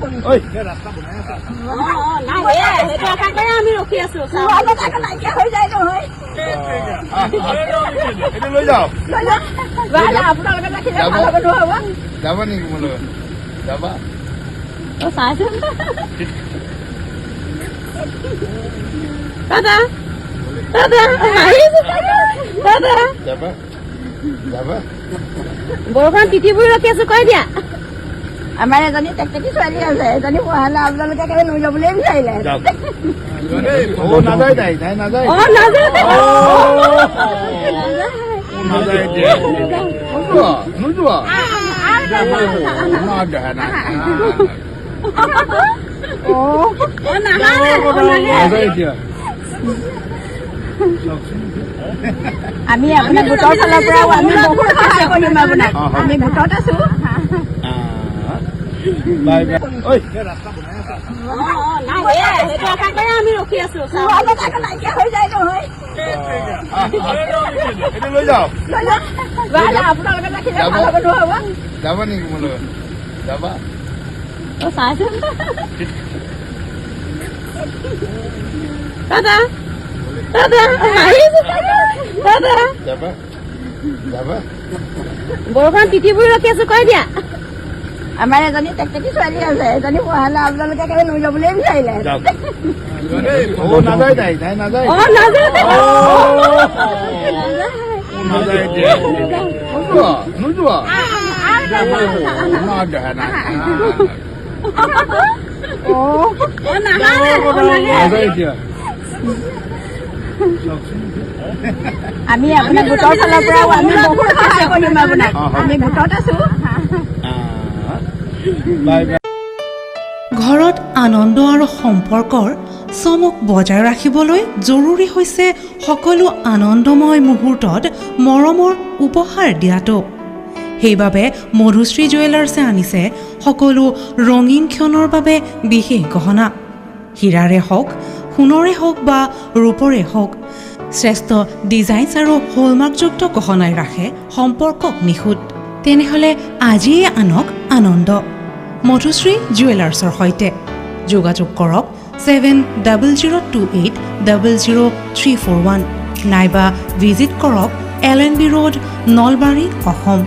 ঐ আমি ৰখি আছো নাইকিয়া হৈ যায় নহয় এইটো লৈ যাওক আপোনালোকে ৰাখিলে ভাল হ'ব নহ'ব যাবা নেকি মোৰ লগত যাবা চাইছো দাদা দাদা দাদা যাবা যাবা বৰষুণ তিতিবুৰি ৰখি আছো কৈ দিয়া আমাৰ এজনী টেকটেকি ছোৱালী আছে এজনী পঢ়ালে আপোনালোকে কেনে লৈ যাবলৈ বিচাৰিলে নাযায় তাই তাই নাযায় নাযায় নোযোৱা আমি আপোনাৰ গোটৰ ফালৰ পৰা আমি বহুত সহায় কৰিম আপোনাক আমি গোটত আছো আমি ৰখি আছো নাইকিয়া হৈ যায় নহয় এইটো লৈ যাওক আপোনালোকে ৰাখিলে ভাল হ'ব নহ'ব যাবা নেকি মোৰ লগত যাবা চাইছো দাদা দাদা দাদা যাবা যাবা বৰষুণ তিতিবুৰি ৰখি আছো কৈ দিয়া আমাৰ এজনী টেকটেকি ছোৱালী আছে এজনী পঢ়ালে আপোনালোকে কেনে লৈ যাবলৈ বিচাৰিলে নাযায় তাই তাই নাযায় নোযোৱা আমি আপোনাৰ গোটৰ ফালৰ পৰা আমি বহুত সহায় কৰিম আপোনাক আমি গোটত আছো ঘৰত আনন্দ আৰু সম্পৰ্কৰ চমক বজাই ৰাখিবলৈ জৰুৰী হৈছে সকলো আনন্দময় মুহূৰ্তত মৰমৰ উপহাৰ দিয়াটো সেইবাবে মধুশ্ৰী জুৱেলাৰ্ছে আনিছে সকলো ৰঙীন ক্ষণৰ বাবে বিশেষ গহনা হীৰাৰে হওক সোণৰে হওক বা ৰূপৰে হওক শ্ৰেষ্ঠ ডিজাইনছ আৰু হলমাৰ্কযুক্ত গহনাই ৰাখে সম্পৰ্কক নিখুঁত তেনেহ'লে আজিয়ে আনক আনন্দ মধুশ্ৰী জুৱেলাৰ্ছৰ সৈতে যোগাযোগ কৰক 7002800341 নাইবা ভিজিট কৰক LNB ৰোড নলবাৰী অসম